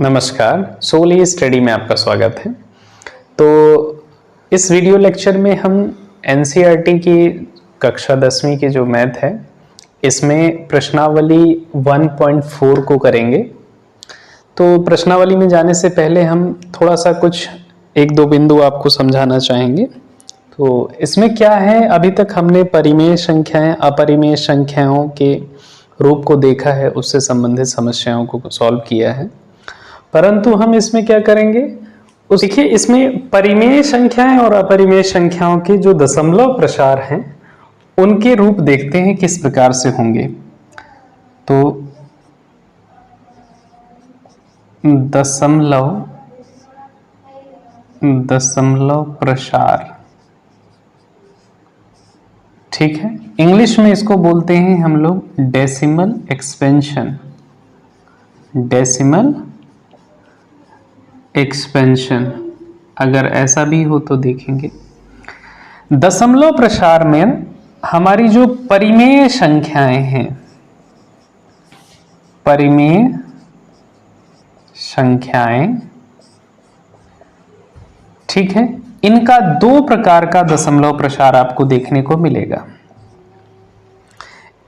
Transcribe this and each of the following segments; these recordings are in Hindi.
नमस्कार, सोली स्टडी में आपका स्वागत है। तो इस वीडियो लेक्चर में हम एनसीईआरटी की कक्षा 10वीं की जो मैथ है इसमें प्रश्नावली 1.4 को करेंगे। तो प्रश्नावली में जाने से पहले हम थोड़ा सा कुछ एक दो बिंदु आपको समझाना चाहेंगे। तो इसमें क्या है, अभी तक हमने परिमेय संख्याएं अपरिमेय संख्याओं के रूप को देखा है, उससे संबंधित समस्याओं को सॉल्व किया है। परंतु हम इसमें क्या करेंगे, देखिए इसमें परिमेय संख्याएं और अपरिमेय संख्याओं के जो दशमलव प्रसार हैं उनके रूप देखते हैं किस प्रकार से होंगे। तो दशमलव प्रसार, ठीक है, इंग्लिश में इसको बोलते हैं हम लोग डेसिमल एक्सपेंशन। डेसिमल एक्सपेंशन अगर ऐसा भी हो तो देखेंगे। दशमलव प्रसार में हमारी जो परिमेय संख्याएं हैं, परिमेय संख्याएं, ठीक है, इनका दो प्रकार का दशमलव प्रसार आपको देखने को मिलेगा।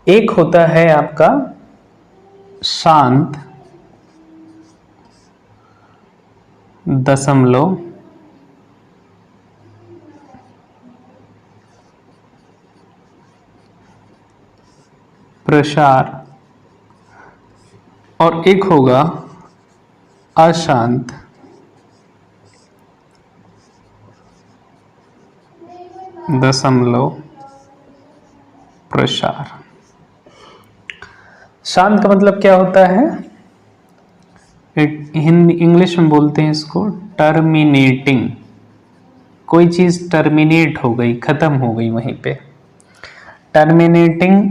एक होता है आपका शांत दशमलव प्रसार और एक होगा अशांत दशमलव प्रसार। शांत का मतलब क्या होता है, हिंदी इंग्लिश में बोलते हैं इसको टर्मिनेटिंग। कोई चीज टर्मिनेट हो गई, खत्म हो गई वहीं पे। Terminating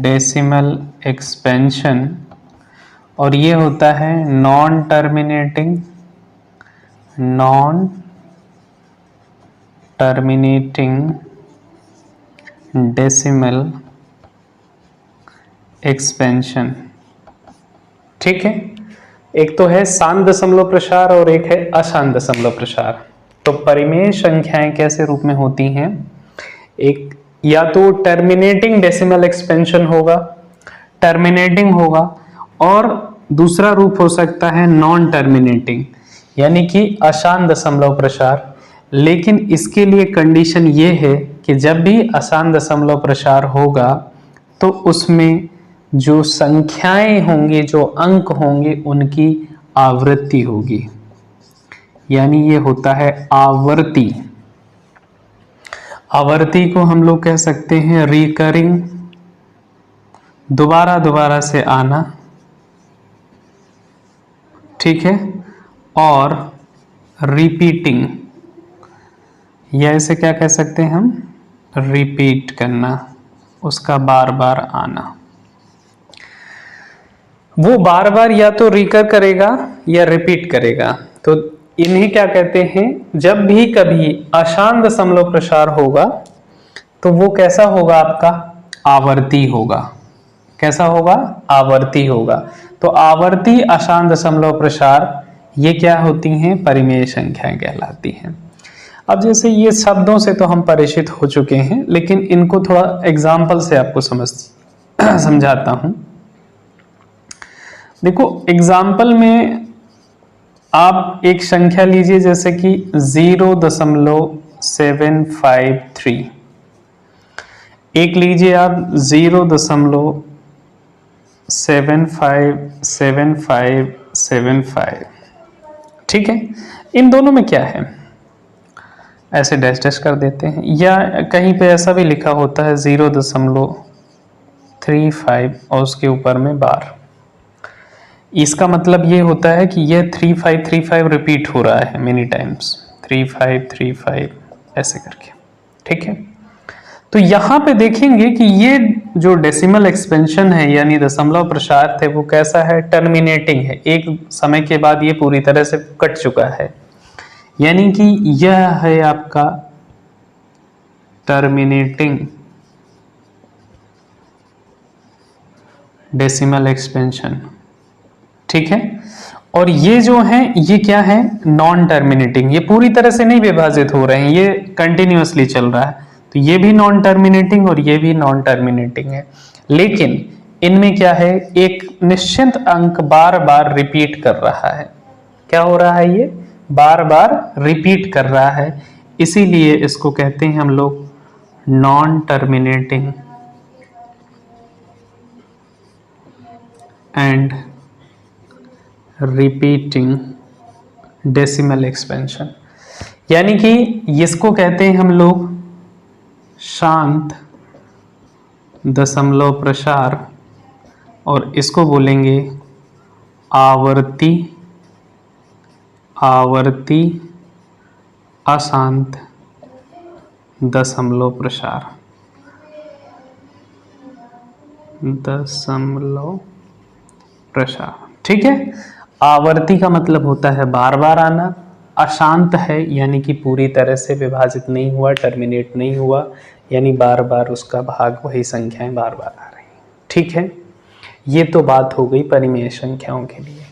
decimal expansion. और ये होता है नॉन टर्मिनेटिंग डेसिमल एक्सपेंशन, ठीक है। एक तो है शांत दशमलव प्रसार और एक है अशांत दशमलव प्रसार। तो परिमेय संख्याएं कैसे रूप में होती हैं, एक या तो टर्मिनेटिंग डेसिमल एक्सपेंशन होगा, टर्मिनेटिंग होगा, और दूसरा रूप हो सकता है नॉन टर्मिनेटिंग यानी कि अशांत दशमलव प्रसार। लेकिन इसके लिए कंडीशन ये है कि जब भी अशांत दशमलव प्रसार होगा तो उसमें जो संख्याएं होंगी, जो अंक होंगे, उनकी आवृत्ति होगी, यानी ये होता है आवर्ती। आवर्ती को हम लोग कह सकते हैं रिकरिंग, दोबारा से आना, ठीक है, और रिपीटिंग, या इसे क्या कह सकते हैं हम, रिपीट करना, उसका बार बार आना। वो बार बार या तो रिकर करेगा या रिपीट करेगा। तो इन्हें क्या कहते हैं, जब भी कभी अशांत दशमलव प्रसार होगा तो वो कैसा होगा, आपका आवर्ती होगा। कैसा होगा, आवर्ती होगा। तो आवर्ती अशांत दशमलव प्रसार ये क्या होती हैं, परिमेय संख्याएं कहलाती हैं। अब जैसे ये शब्दों से तो हम परिचित हो चुके हैं, लेकिन इनको थोड़ा एग्जाम्पल से आपको समझाता हूं। देखो एग्जाम्पल में आप एक संख्या लीजिए जैसे कि 0.753, एक लीजिए आप 0.757575, ठीक है। इन दोनों में क्या है, ऐसे डैश डैश कर देते हैं, या कहीं पे ऐसा भी लिखा होता है 0.35 और उसके ऊपर में बार। इसका मतलब ये होता है कि ये 3535 रिपीट हो रहा है मेनी टाइम्स, 3535 ऐसे करके, ठीक है। तो यहाँ पे देखेंगे कि ये जो डेसिमल एक्सपेंशन है यानी दशमलव प्रसार थे, वो कैसा है, टर्मिनेटिंग है। एक समय के बाद ये पूरी तरह से कट चुका है, यानी कि यह है आपका टर्मिनेटिंग डेसिमल एक्सपेंशन, ठीक है। और ये जो है ये क्या है, नॉन टर्मिनेटिंग, ये पूरी तरह से नहीं विभाजित हो रहे हैं, ये कंटिन्यूअसली चल रहा है, तो ये भी नॉन टर्मिनेटिंग और ये भी नॉन टर्मिनेटिंग है। लेकिन इनमें क्या है, एक निश्चित अंक बार बार रिपीट कर रहा है। क्या हो रहा है, ये बार बार रिपीट कर रहा है, इसीलिए इसको कहते हैं हम लोग non terminating and repeating decimal expansion. यानी कि इसको कहते हैं हम लोग शांत दशमलव प्रसार, और इसको बोलेंगे आवर्ती अशांत दशमलव प्रसार, ठीक है। आवर्ती का मतलब होता है बार बार आना, अशांत है यानी कि पूरी तरह से विभाजित नहीं हुआ, टर्मिनेट नहीं हुआ, यानी बार बार उसका भाग, वही संख्याएं बार बार आ रही, ठीक है। ये तो बात हो गई परिमेय संख्याओं के लिए।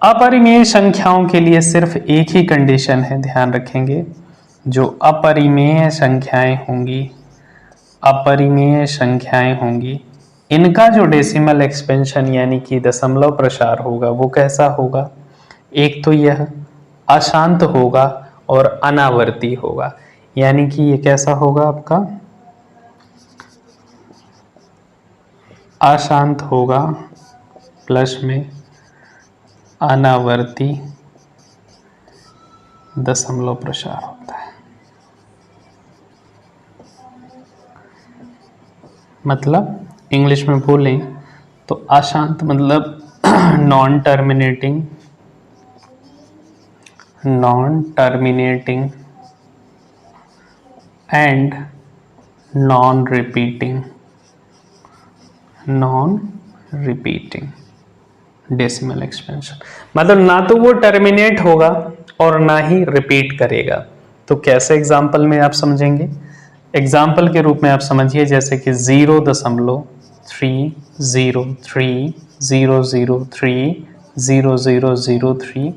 अपरिमेय संख्याओं के लिए सिर्फ एक ही कंडीशन है, ध्यान रखेंगे, जो अपरिमेय संख्याएं होंगी इनका जो डेसिमल एक्सपेंशन यानी कि दशमलव प्रसार होगा वो कैसा होगा, एक तो यह अशांत होगा और अनावर्ती होगा। यानी कि ये कैसा होगा, आपका अशांत होगा प्लस में अनावर्ती दशमलव प्रसार होता है। मतलब इंग्लिश में बोलें तो अशांत मतलब non terminating and non repeating decimal expansion. मतलब ना तो वो टर्मिनेट होगा और ना ही रिपीट करेगा। तो कैसे एग्जाम्पल में आप समझेंगे, एग्जाम्पल के रूप में आप समझिए, जैसे कि 0.3003003003,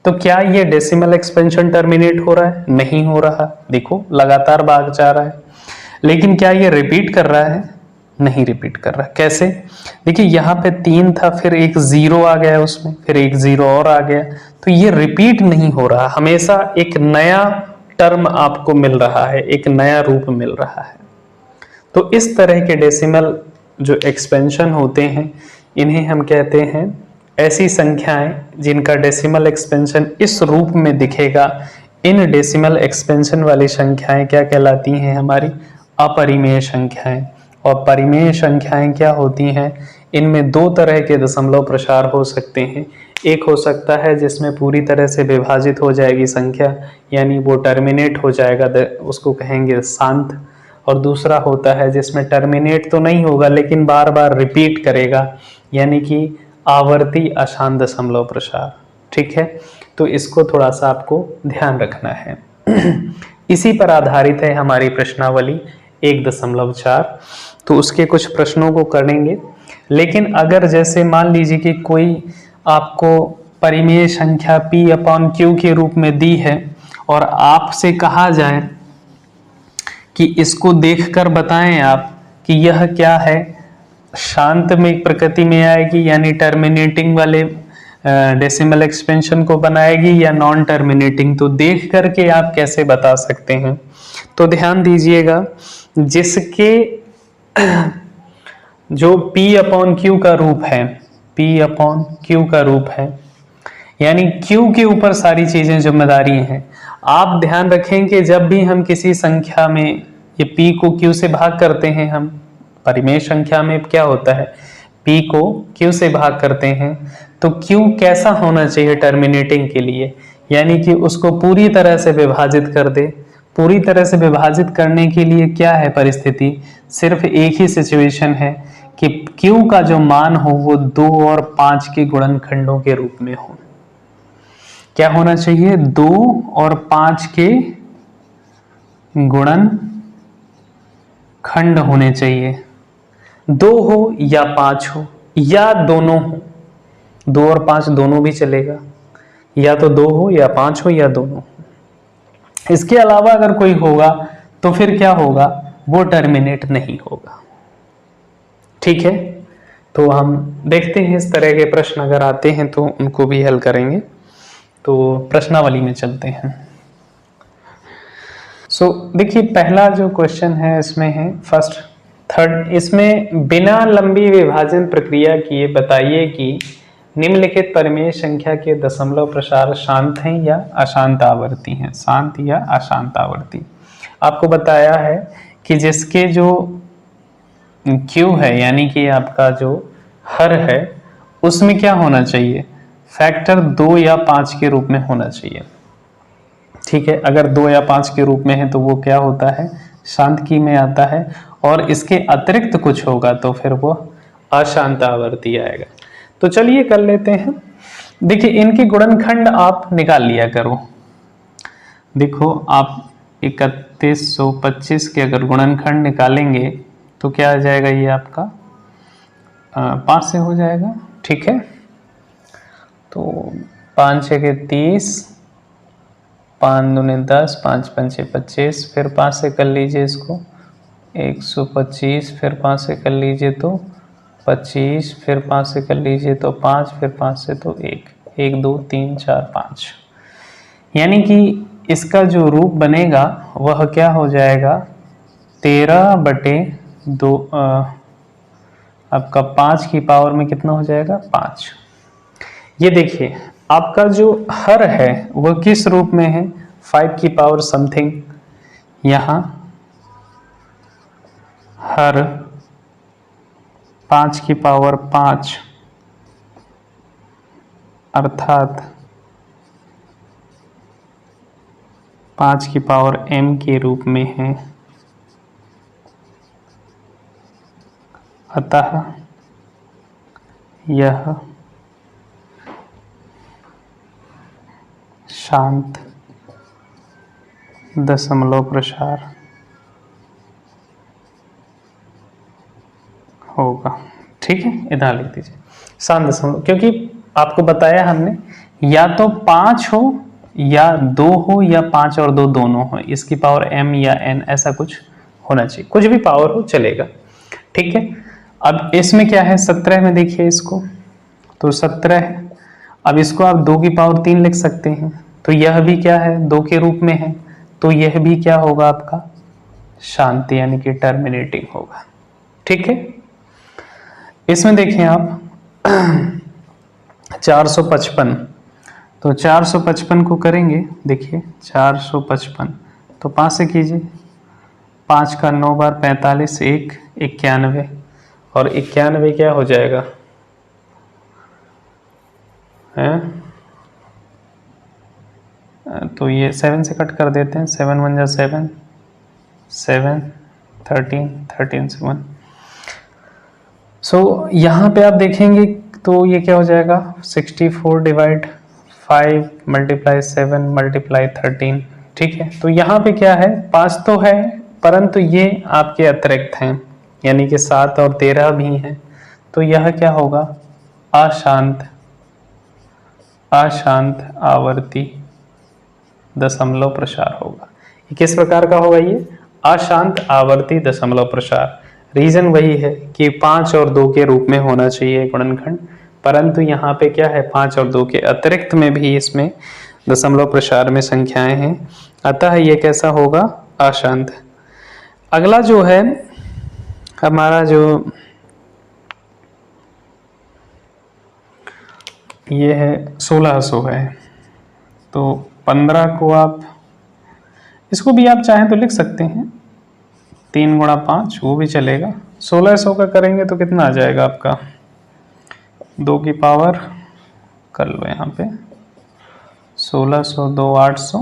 तो क्या ये डेसिमल एक्सपेंशन टर्मिनेट हो रहा है? नहीं हो रहा, देखो लगातार भाग जा रहा है। लेकिन क्या ये रिपीट कर रहा है? नहीं रिपीट कर रहा। कैसे? देखिए यहाँ पे 3 था, फिर एक 0 आ गया उसमें, फिर एक 0 और आ गया, तो ये रिपीट नहीं हो रहा, हमेशा एक नया टर्म आपको मिल रहा है, एक नया रूप मिल रहा है। तो इस तरह के डेसिमल जो एक्सपेंशन होते हैं इन्हें हम कहते हैं, ऐसी संख्याएं जिनका डेसिमल एक्सपेंशन इस रूप में दिखेगा, इन डेसिमल एक्सपेंशन वाली संख्याएं क्या कहलाती हैं? हमारी अपरिमेय संख्याएं। और परिमेय संख्याएं क्या होती हैं? इनमें 2 तरह के दशमलव प्रसार हो सकते हैं। एक हो सकता है जिसमें पूरी तरह से विभाजित हो जाएगी संख्या, यानी वो टर्मिनेट हो जाएगा, उसको कहेंगे शांत। और दूसरा होता है जिसमें टर्मिनेट तो नहीं होगा लेकिन बार बार रिपीट करेगा, यानी कि आवर्ती अशांत दशमलव प्रसार। ठीक है, तो इसको थोड़ा सा आपको ध्यान रखना है। इसी पर आधारित है हमारी प्रश्नावली 1.4। तो उसके कुछ प्रश्नों को करेंगे। लेकिन अगर जैसे मान लीजिए कि कोई आपको परिमेय संख्या P/Q के रूप में दी है और आपसे कहा जाए कि इसको देखकर बताएं आप कि यह क्या है, शांत में प्रकृति में आएगी यानी टर्मिनेटिंग वाले डेसिमल एक्सपेंशन को बनाएगी या नॉन टर्मिनेटिंग, तो देख करके आप कैसे बता सकते हैं? तो ध्यान दीजिएगा, जिसके जो P/Q का रूप है, P/Q का रूप है, यानी Q के ऊपर सारी चीजें जिम्मेदारी हैं। आप ध्यान रखें कि जब भी हम किसी संख्या में ये P को Q से भाग करते हैं, हम परिमेय संख्या में क्या होता है, P को Q से भाग करते हैं, तो Q कैसा होना चाहिए टर्मिनेटिंग के लिए, यानी कि उसको पूरी तरह से विभाजित कर दे। पूरी तरह से विभाजित करने के लिए क्या है परिस्थिति? सिर्फ एक ही सिचुएशन है कि Q का जो मान हो वो 2 और 5 के गुणनखंडों के रूप में हो। क्या होना चाहिए? 2 और 5 के गुणनखंड होने चाहिए। 2 हो या 5 हो, या दोनों हो, 2 और 5 दोनों भी चलेगा, या तो 2 हो या 5 हो या दोनों हो। इसके अलावा अगर कोई होगा तो फिर क्या होगा, वो टर्मिनेट नहीं होगा। ठीक है, तो हम देखते हैं इस तरह के प्रश्न अगर आते हैं तो उनको भी हल करेंगे। तो प्रश्नावली में चलते हैं। देखिए पहला जो क्वेश्चन है इसमें है फर्स्ट थर्ड, इसमें बिना लंबी विभाजन प्रक्रिया किए बताइए कि निम्नलिखित परिमेय संख्या के दशमलव प्रसार शांत हैं या अशांत आवर्ती हैं, शांत या अशांत आवर्ती। आपको बताया है कि जिसके जो Q है यानी कि आपका जो हर है उसमें क्या होना चाहिए, फैक्टर 2 या 5 के रूप में होना चाहिए। ठीक है, अगर 2 या 5 के रूप में है तो वो क्या होता है, शांत की में आता है, और इसके अतिरिक्त कुछ होगा तो फिर वो अशांत आवर्ती आएगा। तो चलिए कर लेते हैं। देखिए इनके गुणनखंड आप निकाल लिया करो। देखो आप 3125 के अगर गुणनखंड निकालेंगे तो क्या आ जाएगा, ये आपका 5 से हो जाएगा। ठीक है, तो 5 6 के 30, 5 दूने 10, 5 पंचे 25, फिर 5 से कर लीजिए इसको 125, फिर 5 से कर लीजिए तो 25, फिर 5 से कर लीजिए तो 5, फिर 5 से तो 1, 1 2 3 4 5, यानी कि इसका जो रूप बनेगा वह क्या हो जाएगा, 13/2 आपका 5 की पावर में कितना हो जाएगा, 5। ये देखिए आपका जो हर है वह किस रूप में है, 5 की पावर समथिंग, यहां हर 5 की पावर 5 अर्थात 5 की पावर m के रूप में है। अतः यह शांत दशमलव प्रसार होगा। ठीक है, इधर लिख दीजिए शांत दशमलव, क्योंकि आपको बताया हमने या तो 5 हो या 2 हो या 5 और 2 दोनों हो, इसकी पावर m या n ऐसा कुछ होना चाहिए, कुछ भी पावर हो चलेगा। ठीक है, अब इसमें क्या है 17 में, देखिए इसको तो 17 है। अब इसको आप 2 की पावर 3 लिख सकते हैं, तो यह भी क्या है 2 के रूप में है, तो यह भी क्या होगा आपका शांत यानी कि टर्मिनेटिंग होगा। ठीक है, इसमें देखें आप 455, तो 455 को करेंगे, देखिए 455 तो 5 से कीजिए, 5 का 9 बार 45, 1 91, और 91 क्या हो जाएगा है, तो ये 7 से कट कर देते हैं, 7 1 जा 7, 7 13 13 से 1। यहाँ पे आप देखेंगे तो ये क्या हो जाएगा 64 डिवाइड 5 मल्टीप्लाई 7 मल्टीप्लाई 13। ठीक है, तो यहाँ पे क्या है 5 तो है परंतु ये आपके अतिरिक्त हैं, यानी कि 7 और 13 भी हैं, तो यह क्या होगा अशांत आवर्ती दशमलव प्रसार होगा। ये किस प्रकार का होगा, ये अशांत आवर्ती दशमलव प्रसार। रीजन वही है कि 5 और 2 के रूप में होना चाहिए गुणनखंड, परंतु यहाँ पे क्या है 5 और 2 के अतिरिक्त में भी इसमें दशमलव प्रसार में संख्याएं हैं, अतः ये कैसा होगा अशांत। अगला जो है हमारा जो ये है 1600 है, तो 15 को आप इसको भी आप चाहें तो लिख सकते हैं 3 गुणा 5 वो भी चलेगा। 1600 का करेंगे तो कितना आ जाएगा आपका 2 की पावर कर लो यहाँ पे 1600 2 800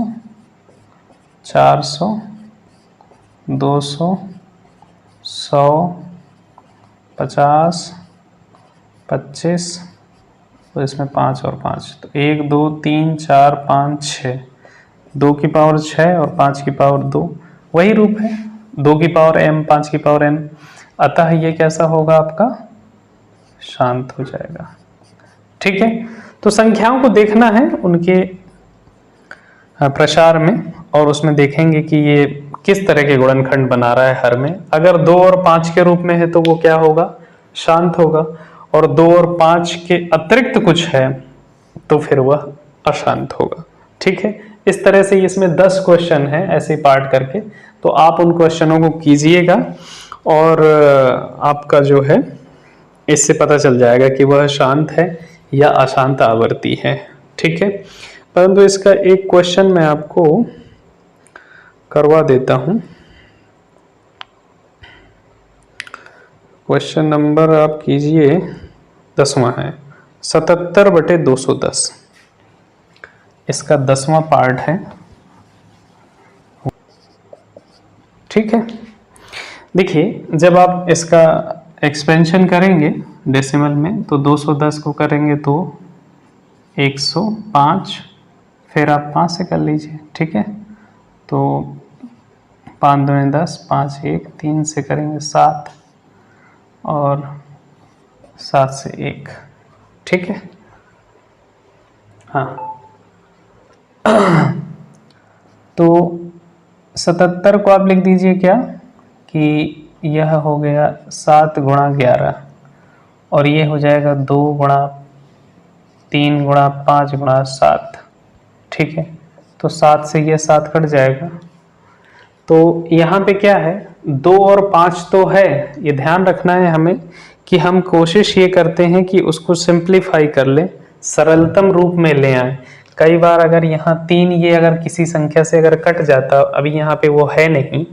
400 200 100 50 25 तो इसमें 5 और 5 तो 1 2 3 4 5 6, 2 की पावर 6 और 5 की पावर 2 वही रूप है, 2 की पावर m 5 की पावर n, अतः ये कैसा होगा आपका शांत हो जाएगा। ठीक है, तो संख्याओं को देखना है उनके प्रसार में, और उसमें देखेंगे कि ये किस तरह के गुणनखंड बना रहा है हर में। अगर 2 और 5 के रूप में है तो वो क्या होगा, शांत होगा, और 2 और 5 के अतिरिक्त कुछ है तो फिर वह अशांत होगा। ठीक है, इस तरह से इसमें 10 क्वेश्चन है ऐसे पार्ट करके, तो आप उन क्वेश्चनों को कीजिएगा और आपका जो है इससे पता चल जाएगा कि वह शांत है या अशांत आवर्ती है। ठीक है, परंतु इसका एक क्वेश्चन मैं आपको करवा देता हूं। क्वेश्चन नंबर आप कीजिए 10वां है 77/210, इसका 10वां पार्ट है। ठीक है, देखिए जब आप इसका एक्सपेंशन करेंगे डेसिमल में तो 210 को करेंगे तो 105, फिर आप 5 से कर लीजिए। ठीक है, तो 5 दूनी 10, 5 1, 3 से करेंगे 7 और 7 से 1। ठीक है, हाँ तो 77 को आप लिख दीजिए क्या कि यह हो गया 7 गुणा 11, और ये हो जाएगा 2 गुणा 3 गुणा 5 गुणा 7। ठीक है, तो 7 से यह 7 कट जाएगा। तो यहाँ पे क्या है, 2 और 5 तो है, ये ध्यान रखना है हमें कि हम कोशिश ये करते हैं कि उसको सिंप्लीफाई कर ले, सरलतम रूप में ले आए। कई बार अगर यहाँ 3 ये अगर किसी संख्या से अगर कट जाता, अभी यहाँ पे वो है नहीं,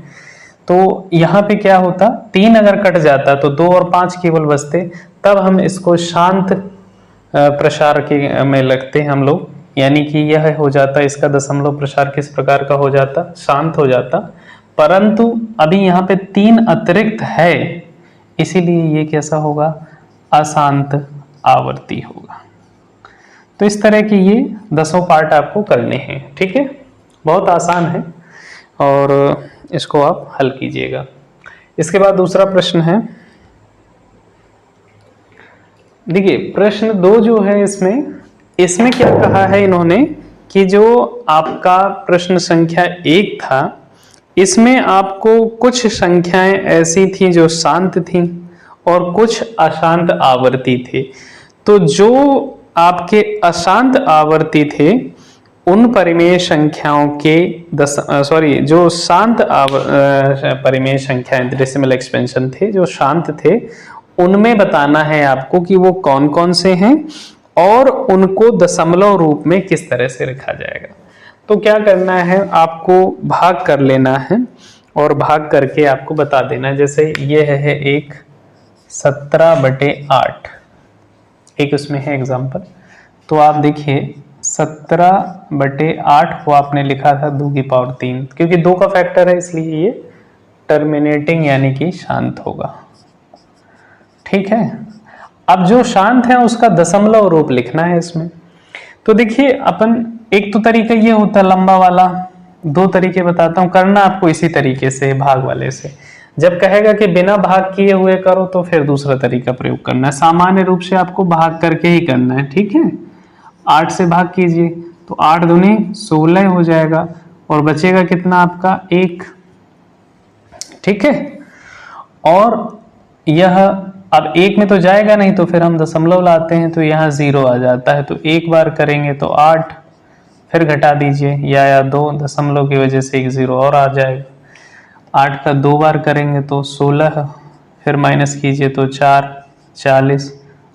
तो यहाँ पे क्या होता, 3 अगर कट जाता तो 2 और 5 केवल बचते, तब हम इसको शांत प्रसार के में लगते हम लोग, यानी कि यह हो जाता, इसका दशमलव प्रसार किस प्रकार का हो जाता, शांत हो जाता। परंतु अभी यहाँ पे 3 अतिरिक्त है, इसीलिए ये कैसा होगा, अशांत आवर्ती होगा। तो इस तरह की ये 10 पार्ट आपको करने हैं। ठीक है, बहुत आसान है और इसको आप हल कीजिएगा। इसके बाद दूसरा प्रश्न है, देखिए प्रश्न 2 जो है इसमें क्या कहा है इन्होंने कि जो आपका प्रश्न संख्या 1 था, इसमें आपको कुछ संख्याएं ऐसी थी जो शांत थी और कुछ अशांत आवर्ती थे। तो जो आपके अशांत आवर्ती थे उन परिमेय संख्याओं के जो शांत परिमेय संख्याएं डेसिमल एक्सपेंशन थे जो शांत थे, उनमें बताना है आपको कि वो कौन कौन से हैं और उनको दशमलव रूप में किस तरह से लिखा जाएगा। तो क्या करना है, आपको भाग कर लेना है और भाग करके आपको बता देना है। जैसे ये है एक 17/8, एक उसमें है एग्जाम्पल। तो आप देखिए 17/8 को आपने लिखा था 2 की पावर 3, क्योंकि 2 का फैक्टर है इसलिए ये टर्मिनेटिंग यानी कि शांत होगा। ठीक है, अब जो शांत है उसका दशमलव रूप लिखना है इसमें। तो देखिए अपन, एक तो तरीका ये होता है लंबा वाला, 2 तरीके बताता हूं, करना आपको इसी तरीके से भाग वाले से। जब कहेगा कि बिना भाग किए हुए करो तो फिर दूसरा तरीका प्रयोग करना है, सामान्य रूप से आपको भाग करके ही करना है। ठीक है, 8 से भाग कीजिए तो 8 दूनी 16 हो जाएगा और बचेगा कितना आपका 1। ठीक है, और यह अब 1 में तो जाएगा नहीं, तो फिर हम दशमलव लाते हैं तो यहाँ 0 आ जाता है। तो एक बार करेंगे तो 8, फिर घटा दीजिए या 2, दशमलव की वजह से एक 0 और आ जाएगा। 8 का 2 बार करेंगे तो 16, फिर माइनस कीजिए तो 4, 40,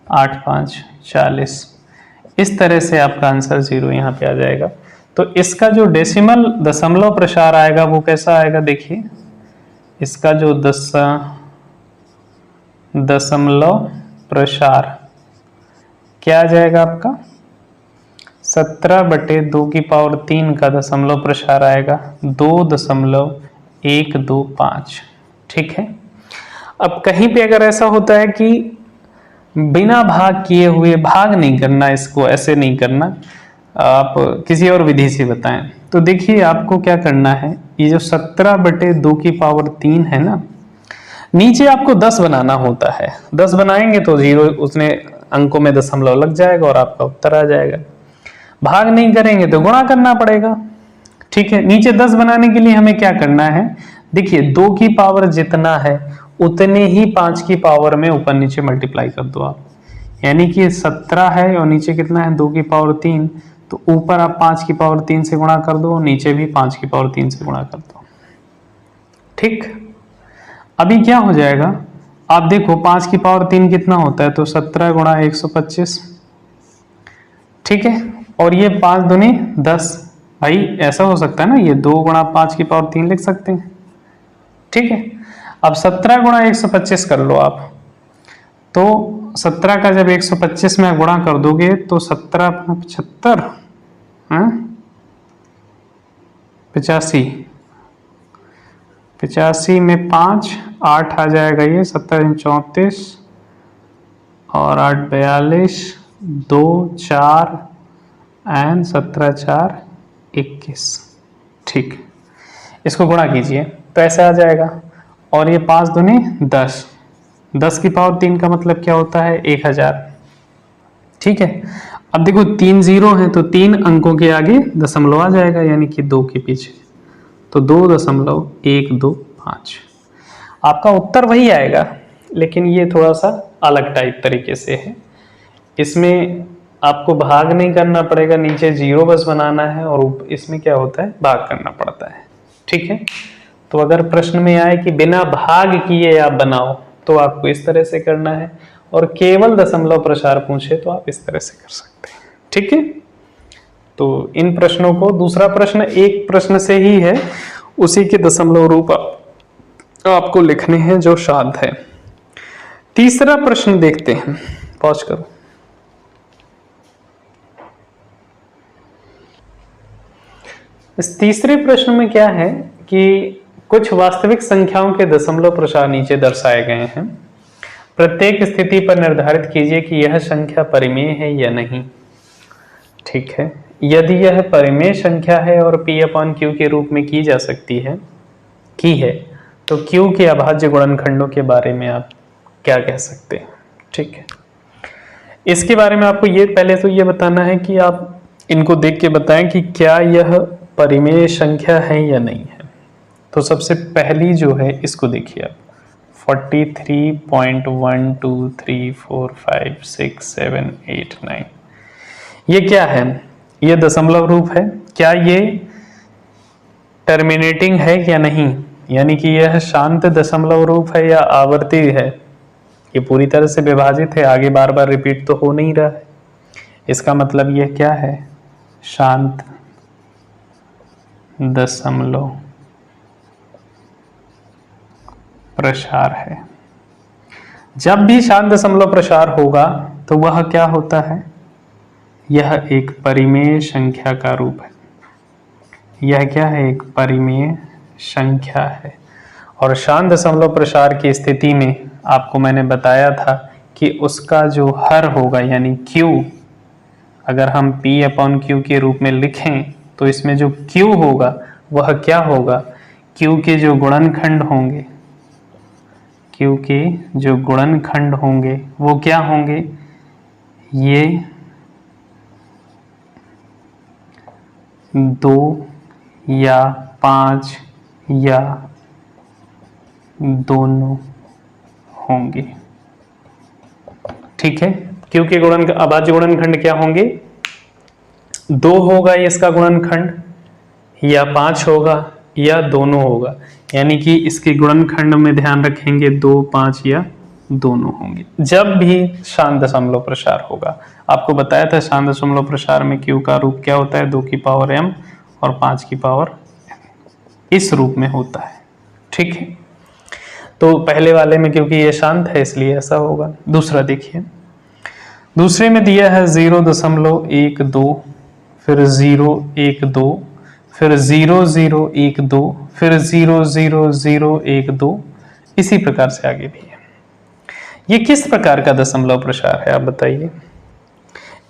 8 5 40। इस तरह से आपका आंसर 0 यहाँ पे आ जाएगा। तो इसका जो डेसिमल दशमलव प्रसार आएगा वो कैसा आएगा, देखिए इसका जो दशमलव प्रसार क्या आ जाएगा आपका, 17/2 की पावर 3 का दशमलव प्रसार आएगा 2.125। ठीक है, अब कहीं पे अगर ऐसा होता है कि बिना भाग किए हुए, भाग नहीं करना, इसको ऐसे नहीं करना, आप किसी और विधि से बताएं, तो देखिए आपको क्या करना है, ये जो 17/2 की पावर 3 है ना, नीचे आपको 10 बनाना होता है, 10 बनाएंगे तो जीरो उसने अंकों में दशमलव लग जाएगा और आपका उत्तर आ जाएगा। भाग नहीं करेंगे तो गुणा करना पड़ेगा। ठीक है, नीचे 10 बनाने के लिए हमें क्या करना है, देखिए 2 की पावर जितना है उतने ही 5 की पावर में ऊपर नीचे मल्टीप्लाई कर दो आप, यानी कि 17 है और नीचे कितना है 2 की पावर 3, तो ऊपर आप 5 की पावर 3 से गुणा कर दो, नीचे भी 5 की पावर 3 से गुणा कर दो। ठीक, अभी क्या हो जाएगा, आप देखो 5 की पावर 3 कितना होता है, तो 17 गुणा 125। ठीक है, और ये 5 दूनी 10, भाई ऐसा हो सकता है ना, ये 2 गुणा 5 की पावर 3 लिख सकते हैं। ठीक है, अब 17 गुणा 125 कर लो आप, तो 17 का जब 125 में गुणा कर दोगे तो 17 75 85 में 5 8 आ जाएगा, ये 17 34 और 8 42 2 4 एंड 17 4 21। ठीक, इसको गुणा कीजिए तो ऐसा आ जाएगा, और ये 5 दूनी 10, 10 की पावर 3 का मतलब क्या होता है 1000। ठीक है, अब देखो 3 जीरो है तो 3 अंकों के आगे दशमलव आ जाएगा, यानी कि 2 के पीछे, तो 2.125। आपका उत्तर वही आएगा, लेकिन ये थोड़ा सा अलग टाइप तरीके से है। इसमें आपको भाग नहीं करना पड़ेगा, नीचे जीरो बस बनाना है, और इसमें क्या होता है भाग करना पड़ता है। ठीक है, तो अगर प्रश्न में आए कि बिना भाग किए आप बनाओ तो आपको इस तरह से करना है, और केवल दशमलव प्रसार पूछे तो आप इस तरह से कर सकते हैं। ठीक है, तो इन प्रश्नों को, दूसरा प्रश्न एक प्रश्न से ही है, उसी के दशमलव रूप आपको लिखने हैं जो शांत है। तीसरा प्रश्न देखते हैं, पॉज करो। इस तीसरे प्रश्न में क्या है कि कुछ वास्तविक संख्याओं के दशमलव प्रसार नीचे दर्शाए गए हैं। प्रत्येक स्थिति पर निर्धारित कीजिए कि यह संख्या परिमेय है या नहीं। ठीक है, यदि यह परिमेय संख्या है और P/Q के रूप में की जा सकती है तो Q के अभाज्य गुणनखंडों के बारे में आप क्या कह सकते हैं। ठीक है, इसके बारे में आपको ये पहले तो ये बताना है कि आप इनको देख के बताएं कि क्या यह परिमेय संख्या है या नहीं है। तो सबसे पहली जो है इसको देखिए आप, 43.123456789, ये क्या है, ये दशमलव रूप है। क्या ये टर्मिनेटिंग है या नहीं, यानी कि यह शांत दशमलव रूप है या आवर्ती है। ये पूरी तरह से विभाजित है, आगे बार बार रिपीट तो हो नहीं रहा है, इसका मतलब यह क्या है, शांत दशमलव प्रसार है। जब भी शांत दशमलव प्रसार होगा तो वह क्या होता है, यह एक परिमेय संख्या का रूप है। यह क्या है, एक परिमेय संख्या है। और शांत दशमलव प्रसार की स्थिति में आपको मैंने बताया था कि उसका जो हर होगा यानी Q, अगर हम P/Q के रूप में लिखें तो इसमें जो Q होगा वह क्या होगा, Q के जो गुणनखंड होंगे, Q के जो गुणनखंड होंगे वो क्या होंगे, ये 2 या 5 या दोनों होंगे। ठीक है, Q के अभाज्य गुणनखंड क्या होंगे, 2 होगा इसका गुणनखंड, या 5 होगा, या दोनों होगा, यानी कि इसके गुणनखंड में ध्यान रखेंगे 2 5 या दोनों होंगे। जब भी शांत दशमलव प्रसार होगा, आपको बताया था शांत दशमलव प्रसार में Q का रूप क्या होता है, 2 की पावर m और 5 की पावर इस रूप में होता है। ठीक है, तो पहले वाले में क्योंकि ये शांत है इसलिए ऐसा होगा। दूसरा देखिए, दूसरे में दिया है 0.12, फिर 0.12, फिर 0.012, फिर 0.0012, इसी प्रकार से आगे भी है। ये किस प्रकार का दशमलव प्रसार है आप बताइए।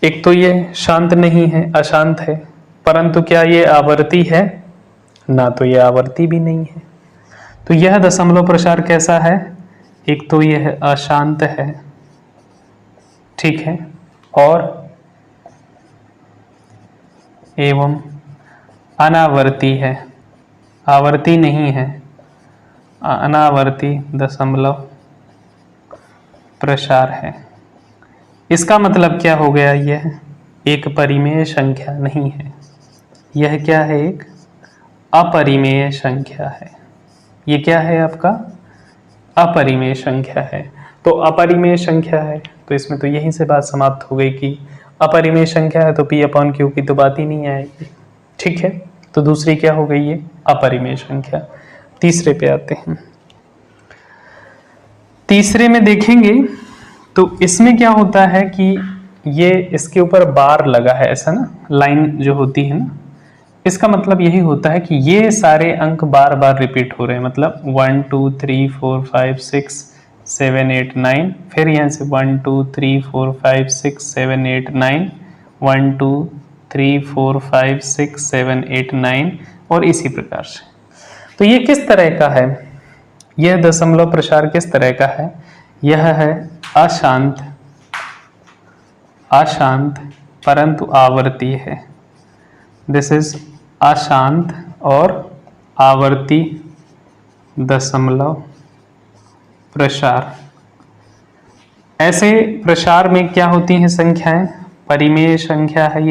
एक तो ये शांत नहीं है, अशांत है, परंतु क्या ये आवर्ती है, ना तो ये आवर्ती भी नहीं है। तो यह दशमलव प्रसार कैसा है, एक तो यह अशांत है, ठीक है, और एवं अनावर्ती है, आवर्ती नहीं है, अनावर्ती दशमलव प्रसार है। इसका मतलब क्या हो गया, यह एक परिमेय संख्या नहीं है, यह क्या है, एक अपरिमेय संख्या है। ये क्या है आपका, अपरिमेय संख्या है। तो अपरिमेय संख्या है तो इसमें तो यहीं से बात समाप्त हो गई कि अपरिमेय संख्या है तो P/Q की तो बात ही नहीं आएगी, ठीक है। तो दूसरी क्या हो गई, ये अपरिमेय संख्या। तीसरे पे आते हैं। तीसरे में देखेंगे तो इसमें क्या होता है कि ये इसके ऊपर बार लगा है, ऐसा ना, लाइन जो होती है ना, इसका मतलब यही होता है कि ये सारे अंक बार बार रिपीट हो रहे हैं। मतलब 1 2 3 4 5 6 7 8 9, फिर यहाँ से 1 2 3 4 5 6 7 8 9, 1 2 3 4 5 6 7 8 9 और इसी प्रकार से। तो ये किस तरह का है, यह दशमलव प्रसार किस तरह का है, यह है अशांत, अशांत परंतु आवर्ती है। दिस इज अशांत और आवर्ती दशमलव प्रसार। ऐसे प्रसार में क्या होती हैं संख्याएं, परिमेय संख्या है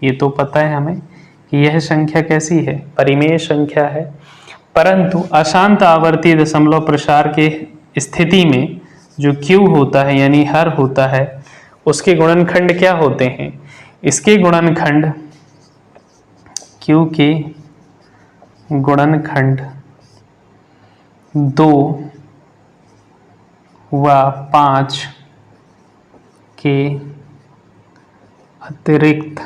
ये तो पता है हमें कि यह संख्या कैसी है, परिमेय संख्या है। परंतु अशांत आवर्ती दशमलव प्रसार के स्थिति में जो Q होता है यानी हर होता है, उसके गुणनखंड क्या होते हैं, इसके गुणनखंड Q के गुणनखंड 2 व 5 के अतिरिक्त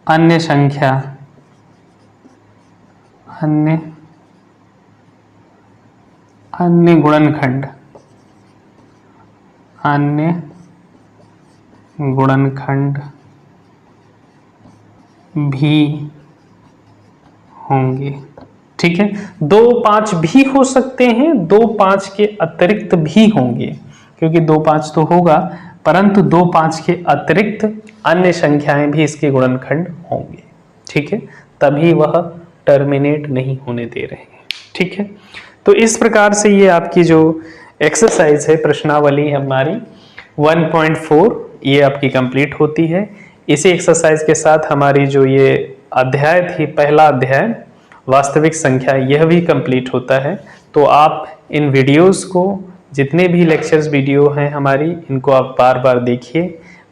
अन्य संख्या, अन्य गुणनखंड, अन्य गुणनखंड भी होंगे, ठीक है। 2 5 भी हो सकते हैं, 2 5 के अतिरिक्त भी होंगे, क्योंकि 2 5 तो होगा, परंतु 2 5 के अतिरिक्त अन्य संख्याएं भी इसके गुणनखंड होंगे, ठीक है, तभी वह टर्मिनेट नहीं होने दे रहे हैं, ठीक है। तो इस प्रकार से ये आपकी जो एक्सरसाइज है, प्रश्नावली हमारी 1.4 ये आपकी कंप्लीट होती है। इसी एक्सरसाइज के साथ हमारी जो ये अध्याय थी, पहला अध्याय वास्तविक संख्या, यह भी कंप्लीट होता है। तो आप इन वीडियोस को, जितने भी लेक्चर्स वीडियो हैं हमारी, इनको आप बार बार देखिए,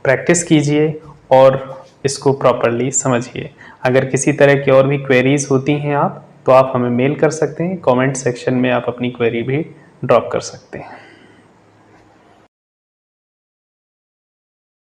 प्रैक्टिस कीजिए और इसको प्रॉपरली समझिए। अगर किसी तरह की और भी क्वेरीज होती हैं तो आप हमें मेल कर सकते हैं, कमेंट सेक्शन में आप अपनी क्वेरी भी ड्रॉप कर सकते हैं।